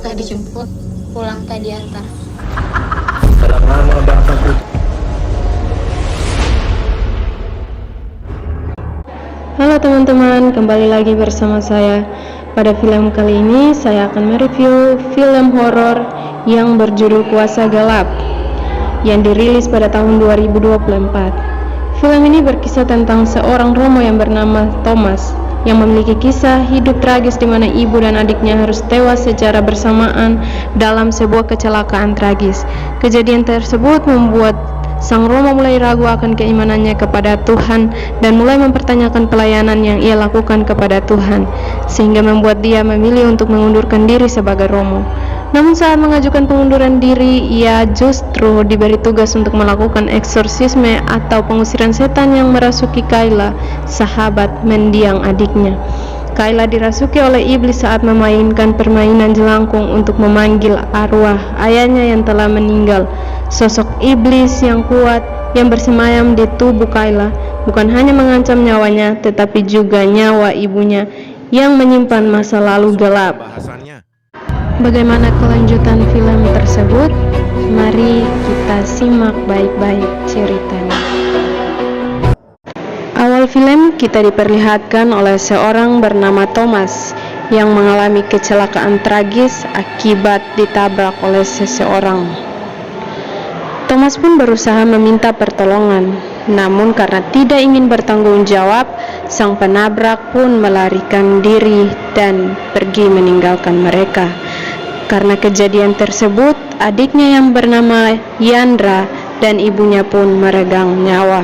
Tak dijemput, pulang tak diantar. Halo teman-teman, kembali lagi bersama saya. Pada film kali ini saya akan mereview film horor yang berjudul Kuasa Gelap yang dirilis pada tahun 2024. Film ini berkisah tentang seorang Romo yang bernama Thomas yang memiliki kisah hidup tragis di mana ibu dan adiknya harus tewas secara bersamaan dalam sebuah kecelakaan tragis. Kejadian tersebut membuat sang Romo mulai ragu akan keimanannya kepada Tuhan dan mulai mempertanyakan pelayanan yang ia lakukan kepada Tuhan, sehingga membuat dia memilih untuk mengundurkan diri sebagai Romo. Namun saat mengajukan pengunduran diri, ia justru diberi tugas untuk melakukan eksorsisme atau pengusiran setan yang merasuki Kayla, sahabat mendiang adiknya. Kayla dirasuki oleh iblis saat memainkan permainan jelangkung untuk memanggil arwah ayahnya yang telah meninggal. Sosok iblis yang kuat yang bersemayam di tubuh Kayla bukan hanya mengancam nyawanya, tetapi juga nyawa ibunya yang menyimpan masa lalu gelap. Bagaimana kelanjutan film tersebut? Mari kita simak baik-baik ceritanya. Awal film kita diperlihatkan oleh seorang bernama Thomas yang mengalami kecelakaan tragis akibat ditabrak oleh seseorang. Thomas pun berusaha meminta pertolongan, namun karena tidak ingin bertanggung jawab, sang penabrak pun melarikan diri dan pergi meninggalkan mereka. Karena kejadian tersebut, adiknya yang bernama Yandra dan ibunya pun meregang nyawa.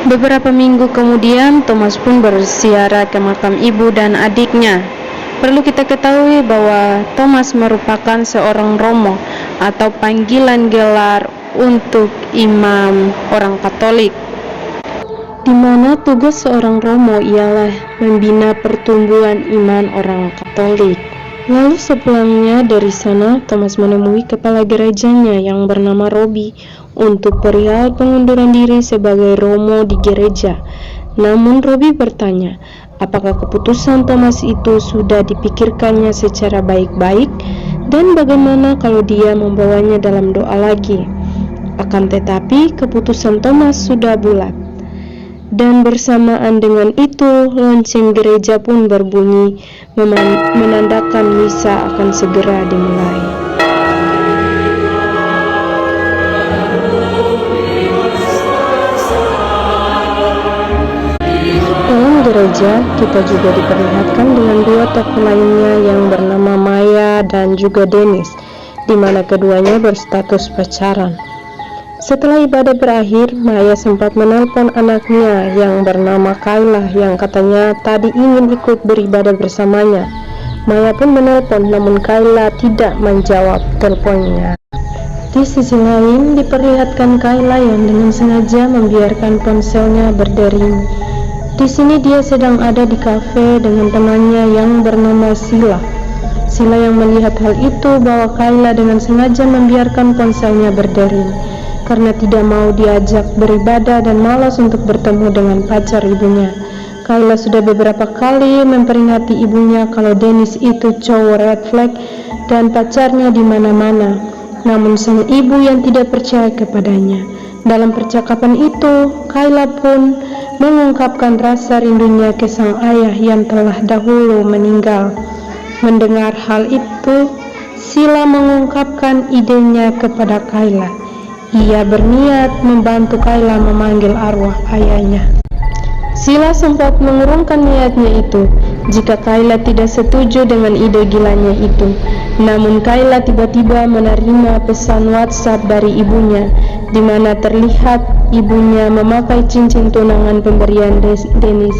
Beberapa minggu kemudian, Thomas pun berziarah ke makam ibu dan adiknya. Perlu kita ketahui bahwa Thomas merupakan seorang Romo atau panggilan gelar untuk imam orang Katolik, di mana tugas seorang Romo ialah membina pertumbuhan iman orang Katolik. Lalu sepulangnya dari sana, Thomas menemui kepala gerejanya yang bernama Robbie untuk perihal pengunduran diri sebagai Romo di gereja. Namun Robbie bertanya, apakah keputusan Thomas itu sudah dipikirkannya secara baik-baik dan bagaimana kalau dia membawanya dalam doa lagi. Akan tetapi keputusan Thomas sudah bulat. Dan bersamaan dengan itu, lonceng gereja pun berbunyi, menandakan misa akan segera dimulai. Dalam gereja, kita juga diperlihatkan dengan dua tokoh lainnya yang bernama Maya dan juga Dennis, di mana keduanya berstatus pacaran. Setelah ibadah berakhir, Maya sempat menelpon anaknya yang bernama Kayla yang katanya tadi ingin ikut beribadah bersamanya. Maya pun menelpon, namun Kayla tidak menjawab teleponnya. Di sisi lain, diperlihatkan Kayla yang dengan sengaja membiarkan ponselnya berdering. Di sini dia sedang ada di kafe dengan temannya yang bernama Sila. Sila yang melihat hal itu bahwa Kayla dengan sengaja membiarkan ponselnya berdering karena tidak mau diajak beribadah dan malas untuk bertemu dengan pacar ibunya. Kayla sudah beberapa kali memperingati ibunya kalau Dennis itu cowok red flag dan pacarnya di mana-mana. Namun sang ibu yang tidak percaya kepadanya. Dalam percakapan itu, Kayla pun mengungkapkan rasa rindunya ke sang ayah yang telah dahulu meninggal. Mendengar hal itu, Sila mengungkapkan idenya kepada Kayla. Ia berniat membantu Kayla memanggil arwah ayahnya. Sila sempat mengurungkan niatnya itu jika Kayla tidak setuju dengan ide gilanya itu. Namun Kayla tiba-tiba menerima pesan WhatsApp dari ibunya, di mana terlihat ibunya memakai cincin tunangan pemberian Dennis.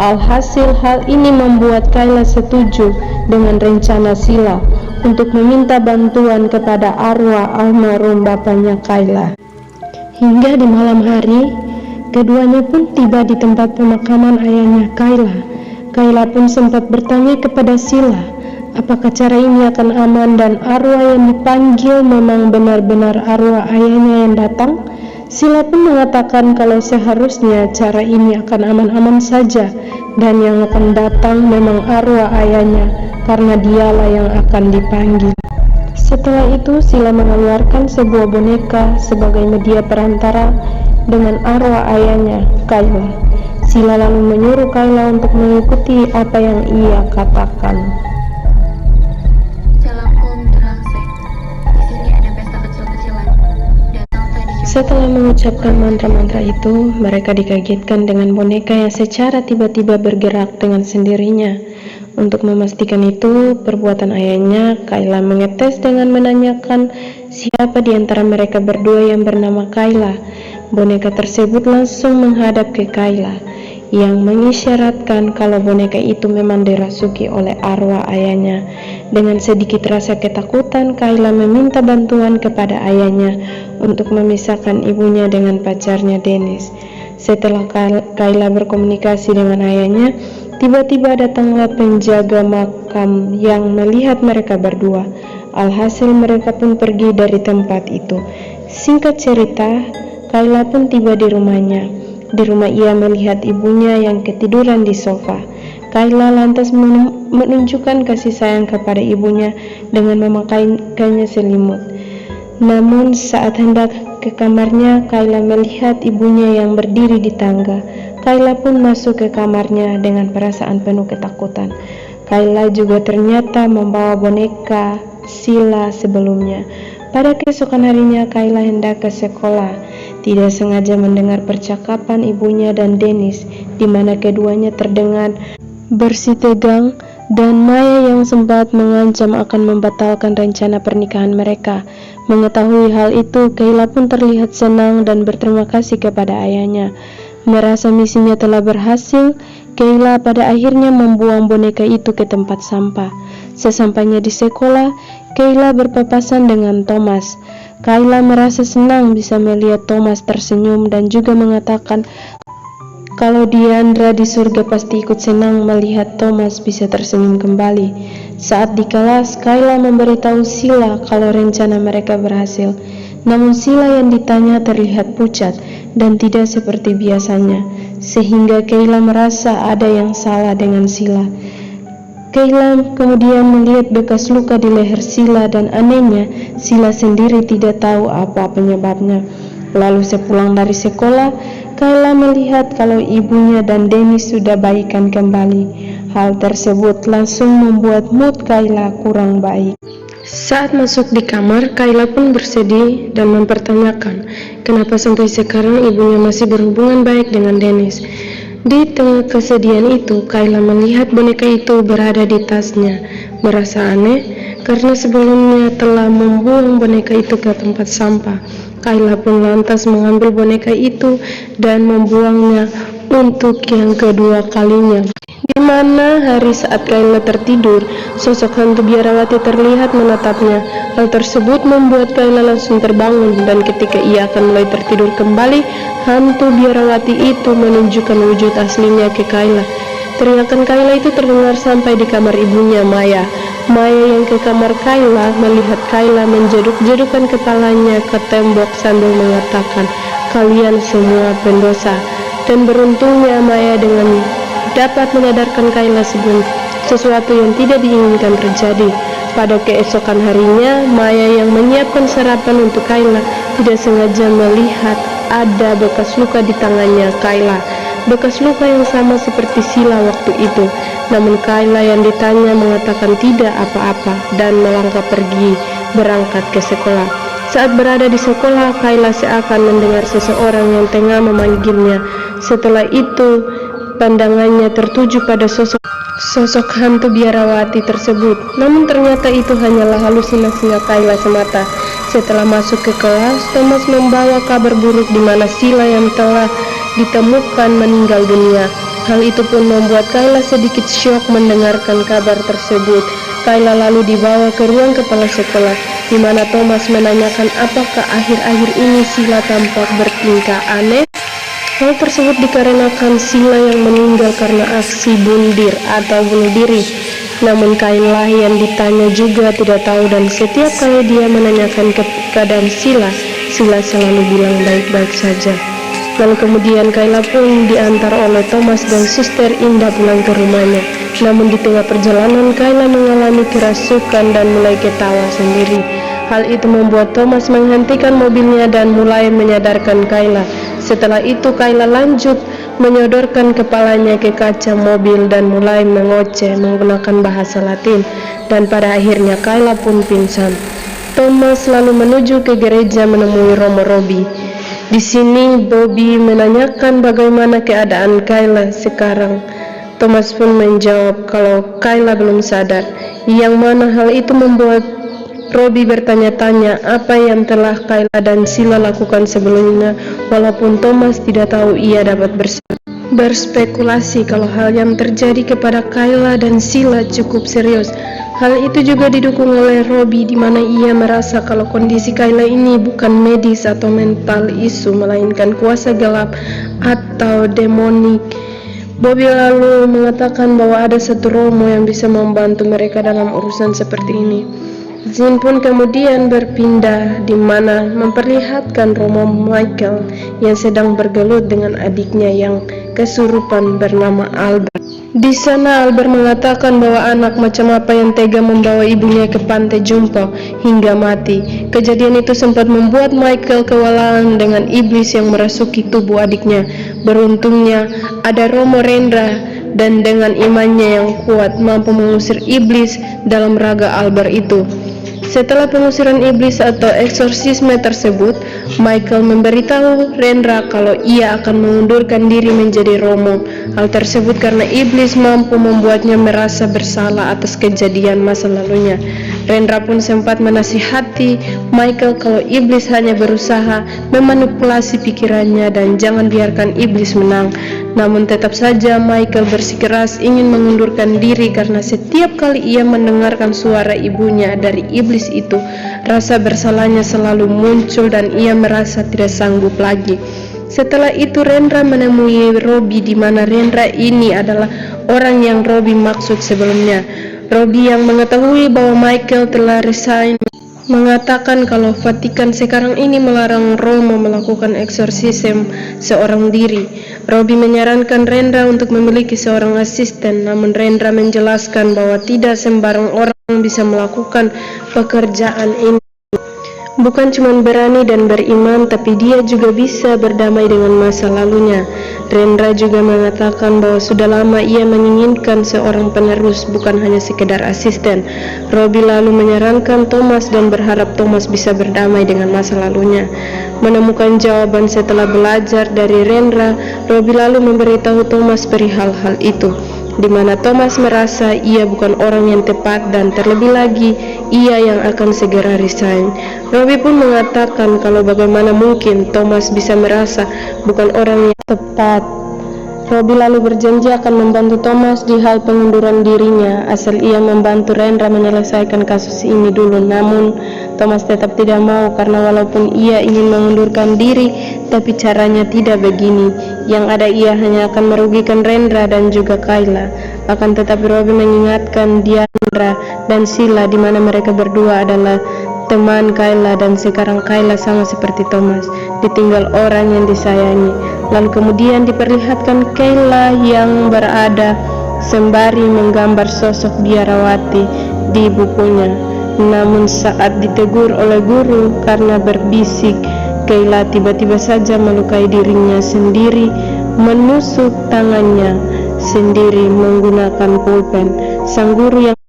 Alhasil hal ini membuat Kayla setuju dengan rencana Sila untuk meminta bantuan kepada arwah almarhum bapaknya Kayla. Hingga di malam hari, keduanya pun tiba di tempat pemakaman ayahnya Kayla. Kayla pun sempat bertanya kepada Sila, apakah cara ini akan aman dan arwah yang dipanggil memang benar-benar arwah ayahnya yang datang? Sila pun mengatakan kalau seharusnya cara ini akan aman-aman saja dan yang akan datang memang arwah ayahnya karena dialah yang akan dipanggil. Setelah itu Sila mengeluarkan sebuah boneka sebagai media perantara dengan arwah ayahnya, Kayla. Sila lalu menyuruh Kayla untuk mengikuti apa yang ia katakan. Setelah mengucapkan mantra-mantra itu, mereka dikagetkan dengan boneka yang secara tiba-tiba bergerak dengan sendirinya. Untuk memastikan itu, perbuatan ayahnya, Kayla mengetes dengan menanyakan siapa di antara mereka berdua yang bernama Kayla. Boneka tersebut langsung menghadap ke Kayla, yang mengisyaratkan kalau boneka itu memang dirasuki oleh arwah ayahnya. Dengan sedikit rasa ketakutan, Kayla meminta bantuan kepada ayahnya untuk memisahkan ibunya dengan pacarnya Dennis. Setelah Kayla berkomunikasi dengan ayahnya, tiba-tiba datanglah penjaga makam yang melihat mereka berdua. Alhasil mereka pun pergi dari tempat itu. Singkat cerita, Kayla pun tiba di rumahnya. Di rumah ia melihat ibunya yang ketiduran di sofa. Kayla lantas menunjukkan kasih sayang kepada ibunya dengan memakaikannya selimut. Namun saat hendak ke kamarnya, Kayla melihat ibunya yang berdiri di tangga. Kayla pun masuk ke kamarnya dengan perasaan penuh ketakutan. Kayla juga ternyata membawa boneka Sila sebelumnya. Pada keesokan harinya, Kayla hendak ke sekolah. Tidak sengaja mendengar percakapan ibunya dan Dennis, di mana keduanya terdengar bersitegang dan Maya yang sempat mengancam akan membatalkan rencana pernikahan mereka. Mengetahui hal itu, Kayla pun terlihat senang dan berterima kasih kepada ayahnya. Merasa misinya telah berhasil, Kayla pada akhirnya membuang boneka itu ke tempat sampah. Sesampainya di sekolah, Kayla berpapasan dengan Thomas. Kayla merasa senang bisa melihat Thomas tersenyum dan juga mengatakan kalau Diandra di surga pasti ikut senang melihat Thomas bisa tersenyum kembali. Saat di kelas, Kayla memberitahu Sila kalau rencana mereka berhasil. Namun Sila yang ditanya terlihat pucat dan tidak seperti biasanya, sehingga Kayla merasa ada yang salah dengan Sila. Kayla kemudian melihat bekas luka di leher Sila dan anehnya, Sila sendiri tidak tahu apa penyebabnya. Lalu sepulang dari sekolah, Kayla melihat kalau ibunya dan Dennis sudah baikan kembali. Hal tersebut langsung membuat mood Kayla kurang baik. Saat masuk di kamar, Kayla pun bersedih dan mempertanyakan kenapa sampai sekarang ibunya masih berhubungan baik dengan Dennis. Di tengah kesedihan itu, Kayla melihat boneka itu berada di tasnya. Merasa aneh karena sebelumnya telah membuang boneka itu ke tempat sampah. Kayla pun lantas mengambil boneka itu dan membuangnya untuk yang kedua kalinya. Di mana hari saat Kayla tertidur, sosok hantu biarawati terlihat menatapnya. Hal tersebut membuat Kayla langsung terbangun dan ketika ia akan mulai tertidur kembali, hantu biarawati itu menunjukkan wujud aslinya ke Kayla. Teriakan Kayla itu terdengar sampai di kamar ibunya Maya. Maya yang ke kamar Kayla melihat Kayla menjeduk-jedukkan kepalanya ke tembok sambil mengatakan, "Kalian semua pendosa." Dan beruntungnya Maya dengan dapat menyadarkan Kayla sebelum sesuatu yang tidak diinginkan terjadi. Pada keesokan harinya, Maya yang menyiapkan sarapan untuk Kayla tidak sengaja melihat ada bekas luka di tangannya Kayla. Bekas luka yang sama seperti Sila waktu itu. Namun Kayla yang ditanya mengatakan tidak apa-apa dan melangkah pergi berangkat ke sekolah. Saat berada di sekolah, Kayla seakan mendengar seseorang yang tengah memanggilnya. Setelah itu, pandangannya tertuju pada sosok hantu biarawati tersebut. Namun ternyata itu hanyalah halusinasinya Kayla semata. Setelah masuk ke kelas, Thomas membawa kabar buruk di mana Sila yang telah ditemukan meninggal dunia. Hal itu pun membuat Kayla sedikit syok mendengarkan kabar tersebut. Kayla lalu dibawa ke ruang kepala sekolah, di mana Thomas menanyakan apakah akhir-akhir ini Sila tampak bertingkah aneh. Hal tersebut dikarenakan Sila yang meninggal karena aksi bundir atau bunuh diri. Namun Kayla yang ditanya juga tidak tahu, dan setiap kali dia menanyakan keadaan Sila, Sila selalu bilang baik-baik saja. Lalu kemudian Kayla pun diantar oleh Thomas dan Suster Indah pulang ke rumahnya. Namun di tengah perjalanan Kayla mengalami kerasukan dan mulai ketawa sendiri. Hal itu membuat Thomas menghentikan mobilnya dan mulai menyadarkan Kayla. Setelah itu Kayla lanjut menyodorkan kepalanya ke kaca mobil dan mulai mengoceh menggunakan bahasa Latin. Dan pada akhirnya Kayla pun pingsan. Thomas lalu menuju ke gereja menemui Romo Robbie. Di sini Bobby menanyakan bagaimana keadaan Kayla sekarang. Thomas pun menjawab kalau Kayla belum sadar, yang mana hal itu membuat Robbie bertanya-tanya apa yang telah Kayla dan Sila lakukan sebelumnya, walaupun Thomas tidak tahu. Ia dapat berspekulasi kalau hal yang terjadi kepada Kayla dan Sila cukup serius. Hal itu juga didukung oleh Robbie, di mana ia merasa kalau kondisi Kayla ini bukan medis atau mental isu, melainkan kuasa gelap atau demonik. Bobby lalu mengatakan bahwa ada satu Romo yang bisa membantu mereka dalam urusan seperti ini. Jin pun kemudian berpindah, di mana memperlihatkan Romo Michael yang sedang bergelut dengan adiknya yang kesurupan bernama Albert. Di sana Albert mengatakan bahwa anak macam apa yang tega membawa ibunya ke pantai jompo hingga mati. Kejadian itu sempat membuat Michael kewalahan dengan iblis yang merasuki tubuh adiknya. Beruntungnya ada Romo Rendra, dan dengan imannya yang kuat mampu mengusir iblis dalam raga Albert itu. Setelah pengusiran iblis atau eksorsisme tersebut, Michael memberitahu Rendra kalau ia akan mengundurkan diri menjadi Romo. Hal tersebut karena iblis mampu membuatnya merasa bersalah atas kejadian masa lalunya. Rendra pun sempat menasihati Michael kalau iblis hanya berusaha memanipulasi pikirannya dan jangan biarkan iblis menang. Namun tetap saja Michael bersikeras ingin mengundurkan diri karena setiap kali ia mendengarkan suara ibunya dari iblis itu, rasa bersalahnya selalu muncul dan ia merasa tidak sanggup lagi. Setelah itu Rendra menemui Robbie, di mana Rendra ini adalah orang yang Robbie maksud sebelumnya. Robbie yang mengetahui bahwa Michael telah resign mengatakan kalau Vatikan sekarang ini melarang Romo melakukan eksorsisme seorang diri. Robbie menyarankan Rendra untuk memiliki seorang asisten, namun Rendra menjelaskan bahwa tidak sembarang orang bisa melakukan pekerjaan ini. Bukan cuma berani dan beriman, tapi dia juga bisa berdamai dengan masa lalunya. Rendra juga mengatakan bahwa sudah lama ia menginginkan seorang penerus, bukan hanya sekedar asisten. Robbie lalu menyarankan Thomas dan berharap Thomas bisa berdamai dengan masa lalunya. Menemukan jawaban setelah belajar dari Rendra, Robbie lalu memberitahu Thomas perihal hal itu, di mana Thomas merasa ia bukan orang yang tepat dan terlebih lagi ia yang akan segera resign. Robbie pun mengatakan kalau bagaimana mungkin Thomas bisa merasa bukan orang yang tepat. Robbie lalu berjanji akan membantu Thomas di hal pengunduran dirinya asal ia membantu Rendra menyelesaikan kasus ini dulu. Namun Thomas tetap tidak mau karena walaupun ia ingin mengundurkan diri, tapi caranya tidak begini. Yang ada ia hanya akan merugikan Rendra dan juga Kayla. Akan tetapi Robbie mengingatkan Diandra dan Sila, di mana mereka berdua adalah teman Kayla dan sekarang Kayla sama seperti Thomas, ditinggal orang yang disayangi. Lalu kemudian diperlihatkan Kayla yang berada sembari menggambar sosok biarawati di bukunya. Namun saat ditegur oleh guru karena berbisik, Kayla tiba-tiba saja melukai dirinya sendiri, menusuk tangannya sendiri menggunakan pulpen. Sang guru yang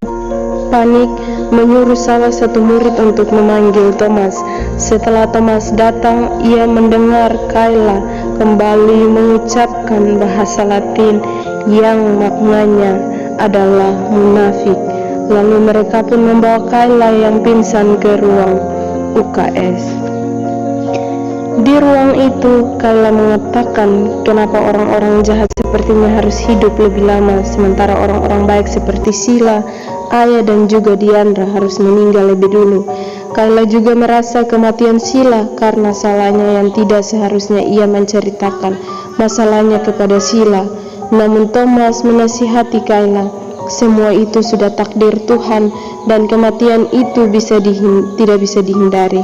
panik menyuruh salah satu murid untuk memanggil Thomas. Setelah Thomas datang, ia mendengar Kayla kembali mengucapkan bahasa Latin yang maknanya adalah munafik. Lalu mereka pun membawa Kayla yang pingsan ke ruang UKS. Di ruang itu, Kayla mengatakan kenapa orang-orang jahat sepertinya harus hidup lebih lama, sementara orang-orang baik seperti Sheila, Aya, dan juga Diandra harus meninggal lebih dulu. Kayla juga merasa kematian Sheila karena salahnya yang tidak seharusnya ia menceritakan masalahnya kepada Sheila. Namun Thomas menasihati Kayla, semua itu sudah takdir Tuhan dan kematian itu tidak bisa dihindari.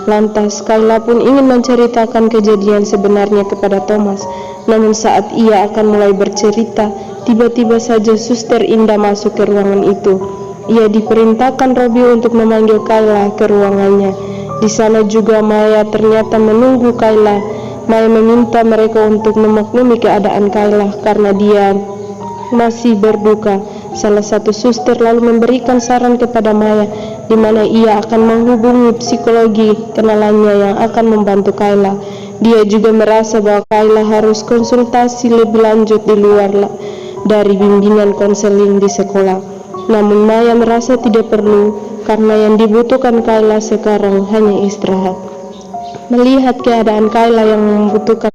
Lantas Kayla pun ingin menceritakan kejadian sebenarnya kepada Thomas. Namun saat ia akan mulai bercerita, tiba-tiba saja Suster Indah masuk ke ruangan itu. Ia diperintahkan Robbie untuk memanggil Kayla ke ruangannya. Di sana juga Maya ternyata menunggu Kayla. Maya meminta mereka untuk memaklumi keadaan Kayla karena dia masih berduka. Salah satu suster lalu memberikan saran kepada Maya di mana ia akan menghubungi psikologi kenalannya yang akan membantu Kayla. Dia juga merasa bahwa Kayla harus konsultasi lebih lanjut di luar dari bimbingan konseling di sekolah. Namun Maya merasa tidak perlu karena yang dibutuhkan Kayla sekarang hanya istirahat. Melihat keadaan Kayla yang membutuhkan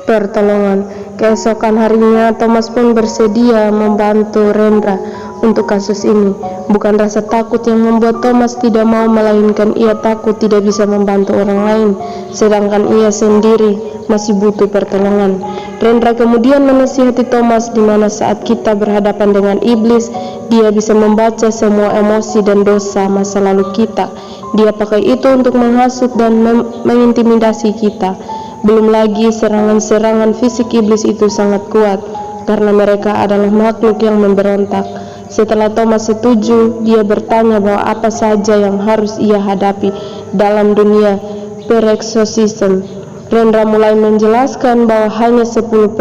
pertolongan, keesokan harinya Thomas pun bersedia membantu Rendra untuk kasus ini. Bukan rasa takut yang membuat Thomas tidak mau, melainkan ia takut tidak bisa membantu orang lain, sedangkan ia sendiri masih butuh pertolongan. Rendra kemudian menasihati Thomas di mana saat kita berhadapan dengan iblis, dia bisa membaca semua emosi dan dosa masa lalu kita. Dia pakai itu untuk menghasut dan mengintimidasi kita. Belum lagi serangan-serangan fisik iblis itu sangat kuat karena mereka adalah makhluk yang memberontak. Setelah Thomas setuju, dia bertanya bahwa apa saja yang harus ia hadapi dalam dunia pereksorsisme. Rendra mulai menjelaskan bahwa hanya 10%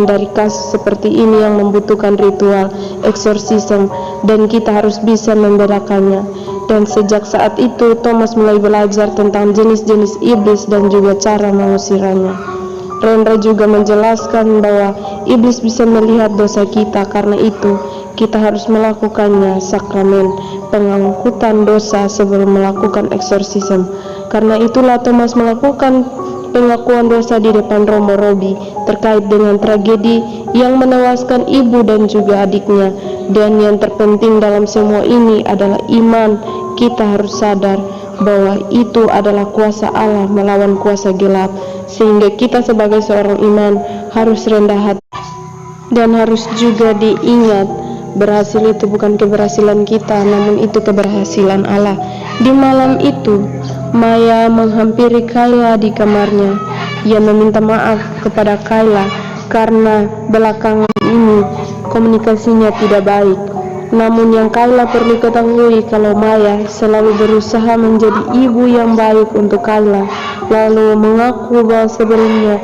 dari kasus seperti ini yang membutuhkan ritual eksorsisme dan kita harus bisa membedakannya. Dan sejak saat itu Thomas mulai belajar tentang jenis-jenis iblis dan juga cara mengusirannya. Rendra juga menjelaskan bahwa iblis bisa melihat dosa kita, karena itu kita harus melakukannya sakramen pengangkutan dosa sebelum melakukan eksorsisme. Karena itulah Thomas melakukan pengakuan dosa di depan Romo Robbie terkait dengan tragedi yang menewaskan ibu dan juga adiknya. Dan yang terpenting dalam semua ini adalah iman. Kita harus sadar bahwa itu adalah kuasa Allah melawan kuasa gelap, sehingga kita sebagai seorang iman harus rendah hati dan harus juga diingat, berhasil itu bukan keberhasilan kita, namun itu keberhasilan Allah. Di malam itu Maya menghampiri Kayla di kamarnya. Ia meminta maaf kepada Kayla karena belakangan ini komunikasinya tidak baik. Namun yang Kayla perlu ketahui kalau Maya selalu berusaha menjadi ibu yang baik untuk Kayla, lalu mengaku bahwa sebelumnya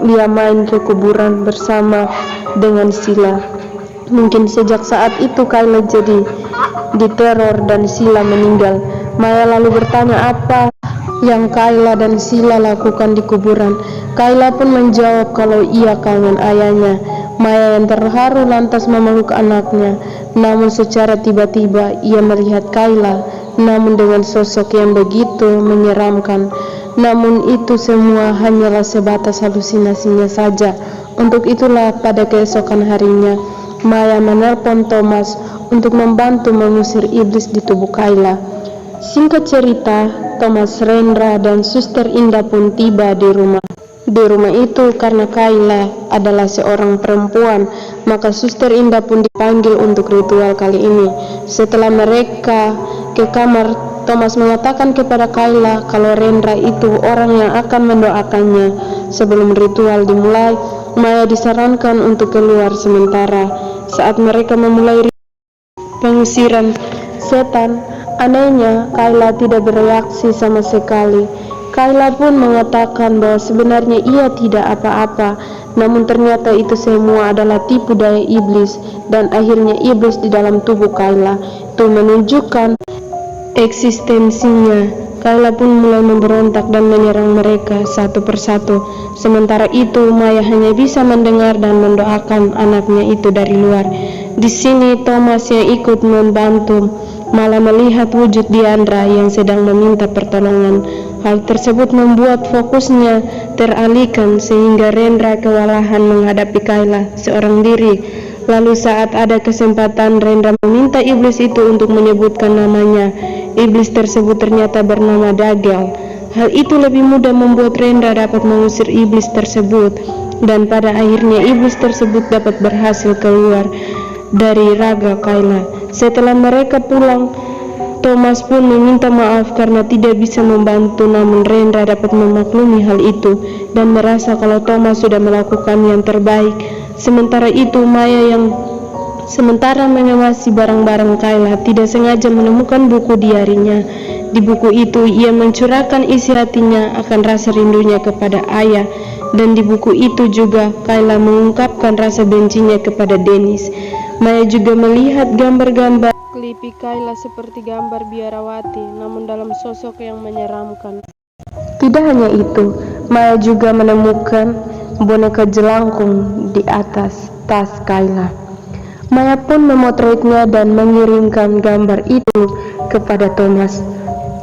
dia main ke kuburan bersama dengan Sheila. Mungkin sejak saat itu Kayla jadi diteror dan Sheila meninggal. Maya lalu bertanya apa yang Kayla dan Sheila lakukan di kuburan. Kayla pun menjawab kalau ia kangen ayahnya. Maya yang terharu lantas memeluk anaknya. Namun secara tiba-tiba ia melihat Kayla, namun dengan sosok yang begitu menyeramkan. Namun itu semua hanyalah sebatas halusinasinya saja. Untuk itulah pada keesokan harinya Maya menelpon Thomas untuk membantu mengusir iblis di tubuh Kayla. Singkat cerita, Thomas, Rendra, dan Suster Indah pun tiba di rumah. Di rumah itu karena Kayla adalah seorang perempuan, maka Suster Indah pun dipanggil untuk ritual kali ini. Setelah mereka ke kamar, Thomas mengatakan kepada Kayla kalau Rendra itu orang yang akan mendoakannya. Sebelum ritual dimulai, Maya disarankan untuk keluar sementara. Saat mereka memulai pengusiran setan, anehnya Kayla tidak bereaksi sama sekali. Kayla pun mengatakan bahwa sebenarnya ia tidak apa-apa, namun ternyata itu semua adalah tipu daya iblis, dan akhirnya iblis di dalam tubuh Kayla itu menunjukkan eksistensinya. Kayla pun mulai memberontak dan menyerang mereka satu persatu. Sementara itu Maya hanya bisa mendengar dan mendoakan anaknya itu dari luar. Di sini Thomas yang ikut membantu malah melihat wujud Diandra yang sedang meminta pertolongan. Hal tersebut membuat fokusnya teralihkan sehingga Rendra kewalahan menghadapi Kayla seorang diri. Lalu saat ada kesempatan, Rendra meminta iblis itu untuk menyebutkan namanya. Iblis tersebut ternyata bernama Dagal. Hal itu lebih mudah membuat Rendra dapat mengusir iblis tersebut, dan pada akhirnya iblis tersebut dapat berhasil keluar dari raga Kayla. Setelah mereka pulang, Thomas pun meminta maaf karena tidak bisa membantu, namun Rendra dapat memaklumi hal itu dan merasa kalau Thomas sudah melakukan yang terbaik. Sementara itu, Maya yang sementara mengawasi barang-barang Kayla tidak sengaja menemukan buku diarinya. Di buku itu, ia mencurahkan isi hatinya akan rasa rindunya kepada ayah, dan di buku itu juga Kayla mengungkapkan rasa bencinya kepada Dennis. Maya juga melihat gambar-gambar Klipi Kayla seperti gambar biarawati, namun dalam sosok yang menyeramkan. Tidak hanya itu, Maya juga menemukan boneka jelangkung di atas tas Kayla. Maya pun memotretnya dan mengirimkan gambar itu kepada Thomas.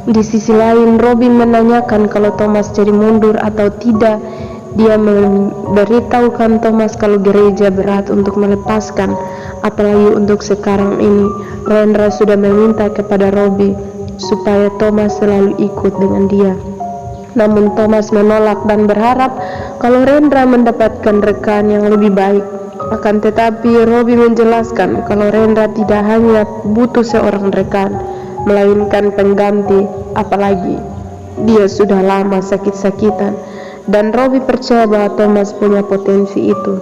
Di sisi lain, Robin menanyakan kalau Thomas jadi mundur atau tidak. Dia memberitahukan Thomas kalau gereja berat untuk melepaskan, apalagi untuk sekarang ini. Rendra sudah meminta kepada Robin supaya Thomas selalu ikut dengan dia. Namun Thomas menolak dan berharap kalau Rendra mendapatkan rekan yang lebih baik. Akan tetapi Robin menjelaskan kalau Rendra tidak hanya butuh seorang rekan, melainkan pengganti, apalagi dia sudah lama sakit-sakitan. Dan Robin percaya bahwa Thomas punya potensi itu.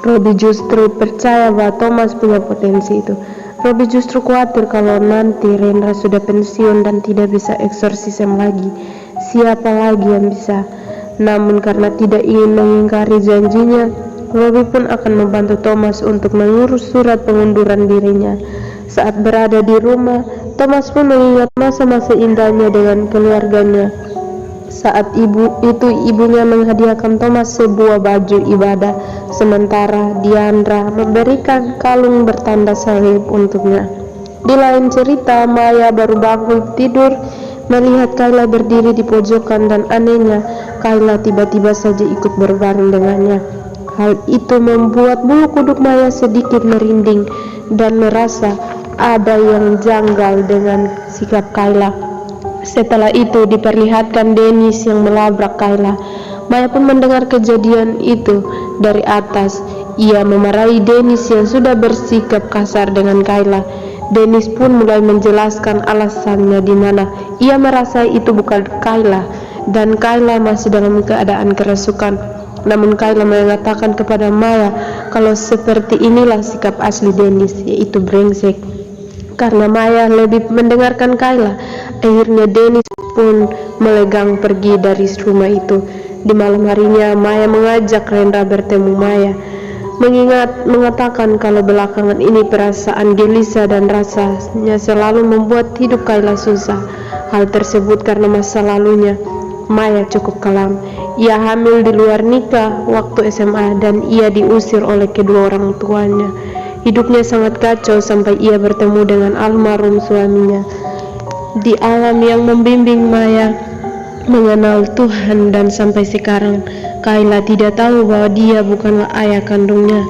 Robin justru percaya bahwa Thomas punya potensi itu. Robin justru khawatir kalau nanti Rendra sudah pensiun dan tidak bisa eksorsisme lagi. Siapa lagi yang bisa? Namun karena tidak ingin mengingkari janjinya, Robin pun akan membantu Thomas untuk mengurus surat pengunduran dirinya. Saat berada di rumah, Thomas pun mengingat masa-masa indahnya dengan keluarganya. Saat ibunya menghadiahkan Thomas sebuah baju ibadah, sementara Diandra memberikan kalung bertanda salib untuknya. Di lain cerita, Maya baru bangun tidur melihat Kayla berdiri di pojokan, dan anehnya Kayla tiba-tiba saja ikut berbaring dengannya. Hal itu membuat bulu kuduk Maya sedikit merinding dan merasa ada yang janggal dengan sikap Kayla. Setelah itu diperlihatkan Dennis yang melabrak Kayla. Maya pun mendengar kejadian itu dari atas. Ia memarahi Dennis yang sudah bersikap kasar dengan Kayla. Dennis pun mulai menjelaskan alasannya di mana ia merasa itu bukan Kayla dan Kayla masih dalam keadaan kerasukan. Namun Kayla mengatakan kepada Maya kalau seperti inilah sikap asli Dennis, yaitu brengsek. Karena Maya lebih mendengarkan Kayla, akhirnya Dennis pun melegang pergi dari rumah itu. Di malam harinya, Maya mengajak Rendra bertemu Maya, mengatakan kalau belakangan ini perasaan gelisah dan rasanya selalu membuat hidup Kayla susah. Hal tersebut karena masa lalunya. Maya cukup kelam. Ia hamil di luar nikah waktu SMA dan ia diusir oleh kedua orang tuanya. Hidupnya sangat kacau sampai ia bertemu dengan almarhum suaminya. Di alam yang membimbing Maya mengenal Tuhan, dan sampai sekarang Kayla tidak tahu bahwa dia bukanlah ayah kandungnya.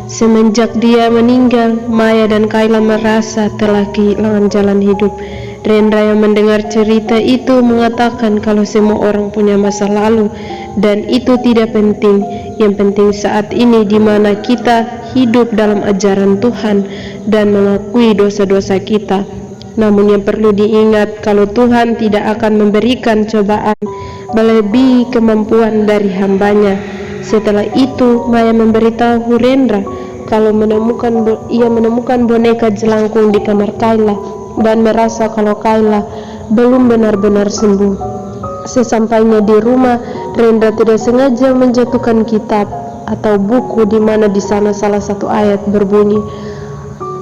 Semenjak dia meninggal, Maya dan Kayla merasa telah kehilangan jalan hidup. Rendra yang mendengar cerita itu mengatakan kalau semua orang punya masa lalu dan itu tidak penting. Yang penting saat ini di mana kita hidup dalam ajaran Tuhan dan mengakui dosa-dosa kita. Namun yang perlu diingat kalau Tuhan tidak akan memberikan cobaan melebihi kemampuan dari hambanya. Setelah itu Maya memberitahu Rendra kalau ia menemukan boneka jelangkung di kamar Kayla dan merasa kalau Kayla belum benar-benar sembuh. Sesampainya di rumah, Rendra tidak sengaja menjatuhkan kitab atau buku di mana di sana salah satu ayat berbunyi,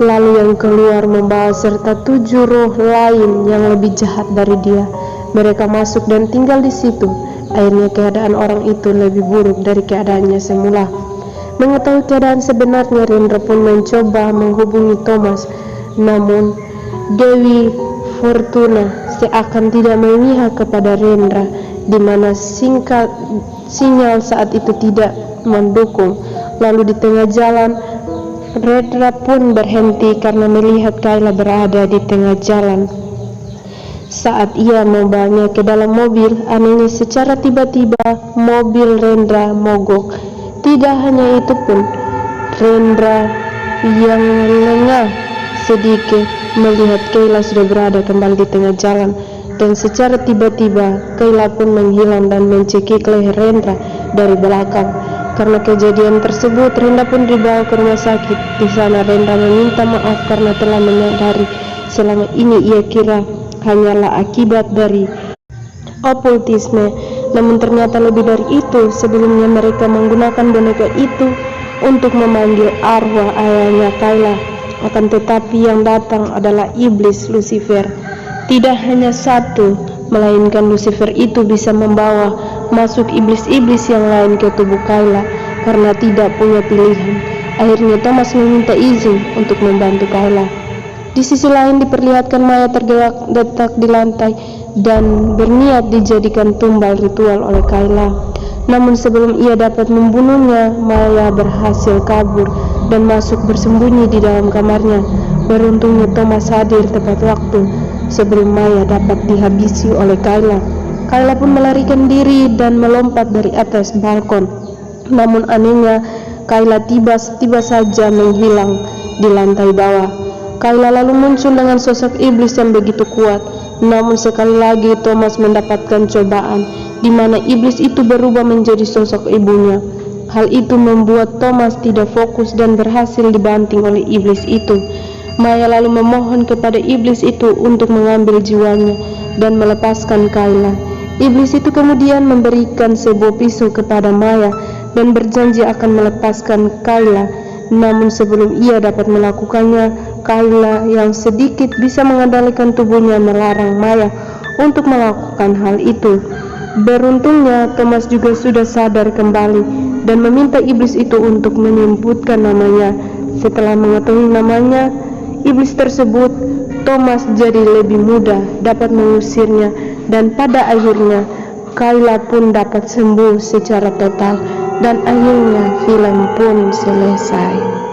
lalu yang keluar membawa serta 7 roh lain yang lebih jahat dari dia. Mereka masuk dan tinggal di situ. Akhirnya keadaan orang itu lebih buruk dari keadaannya semula. Mengetahui keadaan sebenarnya, Rendra pun mencoba menghubungi Thomas, namun Dewi Fortuna seakan tidak memihak kepada Rendra, di mana sinyal saat itu tidak mendukung. Lalu di tengah jalan, Rendra pun berhenti karena melihat Kayla berada di tengah jalan. Saat ia membawanya ke dalam mobil, anehnya secara tiba-tiba mobil Rendra mogok. Tidak hanya itu pun, Rendra yang lengah sedikit melihat Kayla sudah berada kembali di tengah jalan, dan secara tiba-tiba Kayla pun menghilang dan mencekik leher Rendra dari belakang. Karena kejadian tersebut, Rendra pun dibawa ke rumah sakit. Di sana Rendra meminta maaf karena telah menyadari selama ini ia kira hanyalah akibat dari okultisme. Namun ternyata lebih dari itu. Sebelumnya mereka menggunakan boneka itu untuk memanggil arwah ayahnya Kayla. Akan tetapi yang datang adalah iblis Lucifer. Tidak hanya satu, melainkan Lucifer itu bisa membawa masuk iblis-iblis yang lain ke tubuh Kayla karena tidak punya pilihan. Akhirnya Thomas meminta izin untuk membantu Kayla. Di sisi lain diperlihatkan Maya tergeletak di lantai dan berniat dijadikan tumbal ritual oleh Kayla. Namun sebelum ia dapat membunuhnya, Maya berhasil kabur dan masuk bersembunyi di dalam kamarnya. Beruntungnya Thomas hadir tepat waktu sebelum Maya dapat dihabisi oleh Kayla. Kayla pun melarikan diri dan melompat dari atas balkon. Namun anehnya, Kayla tiba saja menghilang di lantai bawah. Kayla lalu muncul dengan sosok iblis yang begitu kuat. Namun sekali lagi Thomas mendapatkan cobaan, di mana iblis itu berubah menjadi sosok ibunya. Hal itu membuat Thomas tidak fokus dan berhasil dibanting oleh iblis itu. Maya lalu memohon kepada iblis itu untuk mengambil jiwanya dan melepaskan Kayla. Iblis itu kemudian memberikan sebuah pisau kepada Maya dan berjanji akan melepaskan Kayla. Namun sebelum ia dapat melakukannya, Kayla yang sedikit bisa mengendalikan tubuhnya melarang Maya untuk melakukan hal itu. Beruntungnya Thomas juga sudah sadar kembali dan meminta iblis itu untuk menyebutkan namanya. Setelah mengetahui namanya iblis tersebut, Thomas jadi lebih mudah dapat mengusirnya, dan pada akhirnya Kayla pun dapat sembuh secara total, dan akhirnya film pun selesai.